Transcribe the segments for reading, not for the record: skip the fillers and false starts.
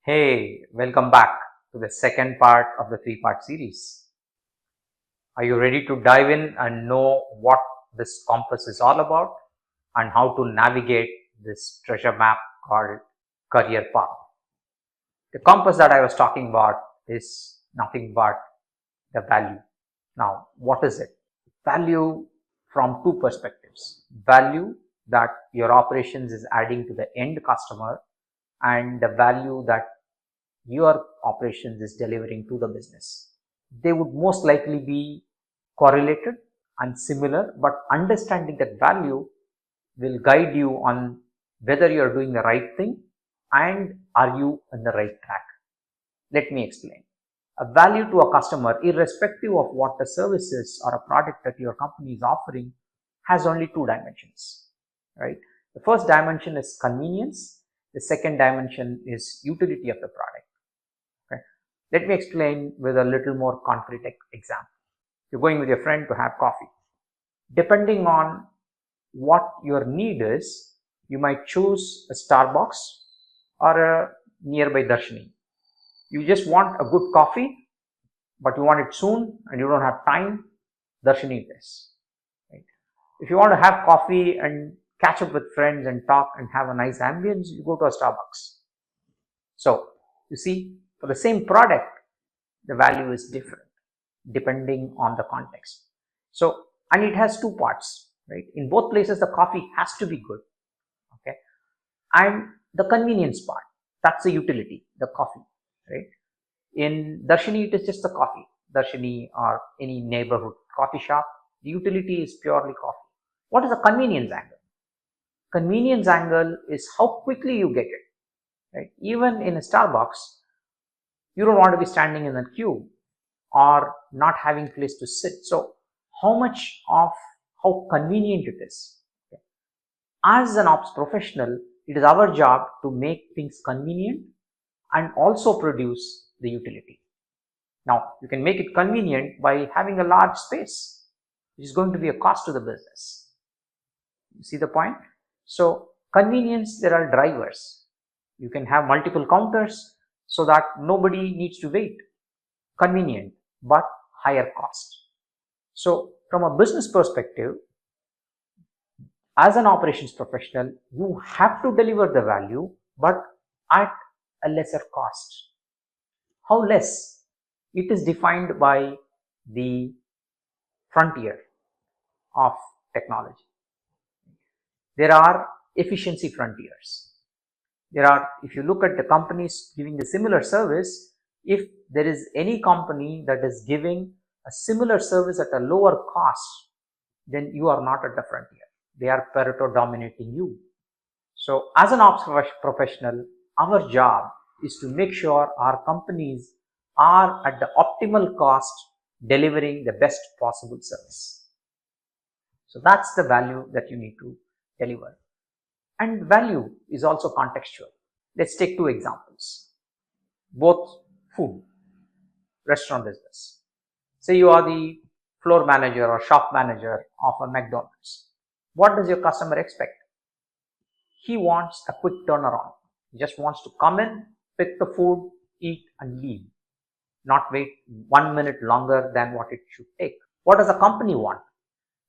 Hey, welcome back to the second part of the three-part series. Are you ready to dive in and know what this compass is all about and how to navigate this treasure map called career path? The compass that I was talking about is nothing but the value. Now, what is it? Value from two perspectives. Value that your operations is adding to the end customer and the value that your operations is delivering to the business. They would most likely be correlated and similar, but understanding that value will guide you on whether you are doing the right thing and are you on the right track. Let me explain. A value to a customer, irrespective of what the services or a product that your company is offering, has only two dimensions, right? The first dimension is convenience. The second dimension is utility of the product. Okay. Let me explain with a little more concrete example. You're going with your friend to have coffee. Depending on what your need is, you might choose a Starbucks or a nearby Darshini. You just want a good coffee, but you want it soon and you don't have time, Darshini it is. Right? If you want to have coffee and catch up with friends and talk and have a nice ambience, you go to a Starbucks. So, you see, for the same product, the value is different depending on the context. So, and it has two parts, right? In both places, the coffee has to be good, okay? And the convenience part, that's the utility, the coffee, right? In Darshini, it is just the coffee. Darshini or any neighborhood coffee shop, the utility is purely coffee. What is the convenience angle? Convenience angle is how quickly you get it, right? Even in a Starbucks, you don't want to be standing in a queue or not having place to sit. So how much of how convenient it is. Okay. As an ops professional, it is our job to make things convenient and also produce the utility. Now, you can make it convenient by having a large space, which is going to be a cost to the business. You see the point? So, convenience, there are drivers. You can have multiple counters so that nobody needs to wait. Convenient, but higher cost. So, from a business perspective, as an operations professional, you have to deliver the value, but at a lesser cost. How less? It is defined by the frontier of technology. There are efficiency frontiers. If you look at the companies giving the similar service, if there is any company that is giving a similar service at a lower cost, then you are not at the frontier. They are Pareto dominating you. So as an ops professional, our job is to make sure our companies are at the optimal cost delivering the best possible service. So that's the value that you need to deliver. And value is also contextual. Let's take two examples. Both food, restaurant business. Say you are the floor manager or shop manager of a McDonald's. What does your customer expect? He wants a quick turnaround. He just wants to come in, pick the food, eat and leave. Not wait 1 minute longer than what it should take. What does the company want?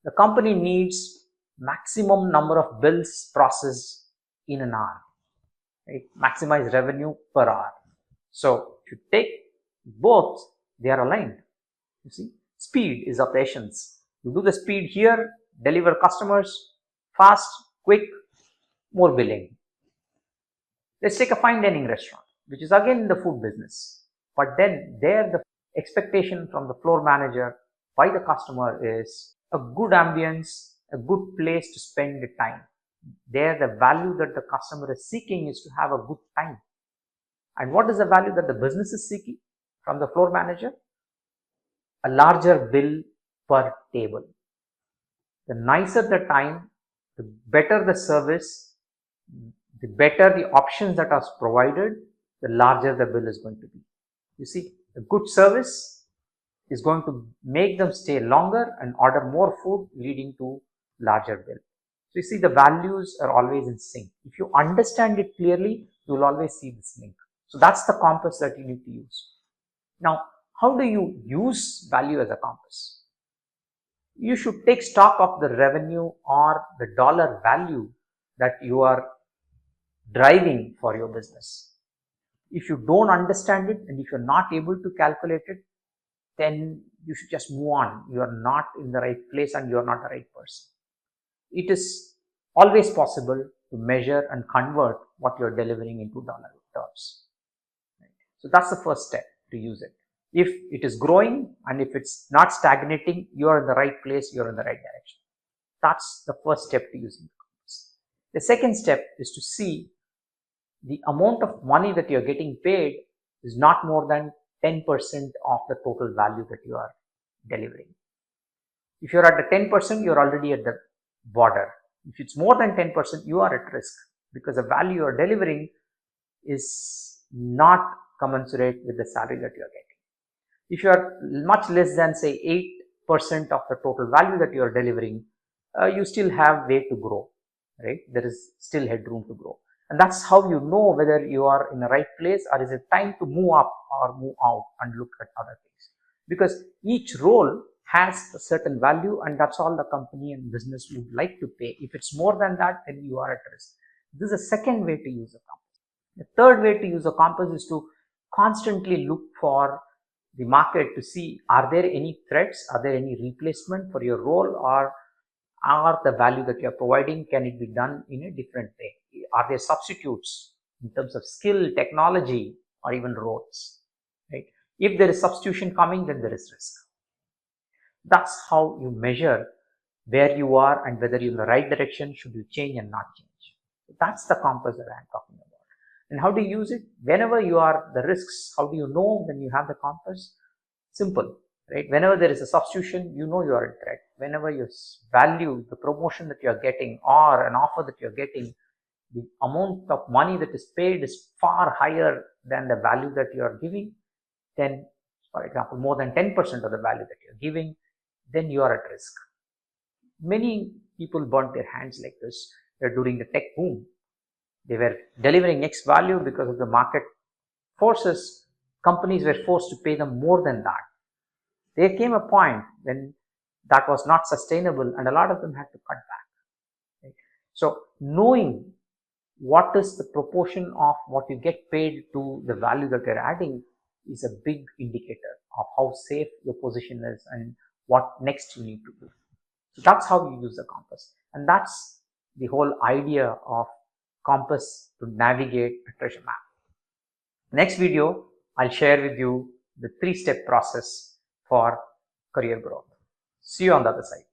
The company needs maximum number of bills processed in an hour. Right? Maximize revenue per hour. So if you take both, they are aligned. You see, speed is of the essence. You do the speed here, deliver customers fast, quick, more billing. Let's take a fine dining restaurant, which is again in the food business. But then there the expectation from the floor manager by the customer is a good ambience, a good place to spend the time. There the value that the customer is seeking is to have a good time. And what is the value that the business is seeking from the floor manager? A larger bill per table. The nicer the time, the better the service, the better the options that are provided, the larger the bill is going to be. You see, a good service is going to make them stay longer and order more food, leading to larger bill. So you see, the values are always in sync. If you understand it clearly, you will always see this link. So that's the compass that you need to use. Now, how do you use value as a compass? You should take stock of the revenue or the dollar value that you are driving for your business. If you don't understand it and if you're not able to calculate it, then you should just move on. You are not in the right place and you are not the right person. It is always possible to measure and convert what you're delivering into dollar terms. Right? So that's the first step to use it. If it is growing and if it's not stagnating, you're in the right place, you're in the right direction. That's the first step to using the compass. The second step is to see the amount of money that you're getting paid is not more than 10% of the total value that you are delivering. If you're at the 10%, you're already at the border. If it's more than 10%, you are at risk because the value you're delivering is not commensurate with the salary that you're getting. If you are much less than say 8% of the total value that you are delivering, you still have way to grow, right? There is still headroom to grow. And that's how you know whether you are in the right place or is it time to move up or move out and look at other things. Because each role has a certain value and that's all the company and business would like to pay. If it's more than that, then you are at risk. This is a second way to use a compass. The third way to use a compass is to constantly look for the market to see, are there any threats, are there any replacement for your role, or are the value that you are providing, can it be done in a different way? Are there substitutes in terms of skill, technology, or even roles, right? If there is substitution coming, then there is risk. That's how you measure where you are and whether you're in the right direction, should you change and not change. That's the compass that I'm talking about. And how do you use it? Whenever you are the risks, how do you know when you have the compass? Simple, right? Whenever there is a substitution, you know you are in threat. Whenever you value the promotion that you are getting or an offer that you're getting, the amount of money that is paid is far higher than the value that you are giving, then, for example, more than 10% of the value that you're giving, then you are at risk. Many people burnt their hands like this during the tech boom. They were delivering X value because of the market forces. Companies were forced to pay them more than that. There came a point when that was not sustainable and a lot of them had to cut back. Right? So knowing what is the proportion of what you get paid to the value that you're adding is a big indicator of how safe your position is and what next you need to do. So that's how you use the compass. And that's the whole idea of compass to navigate a treasure map. Next video, I'll share with you the 3-step process for career growth. See you on the other side.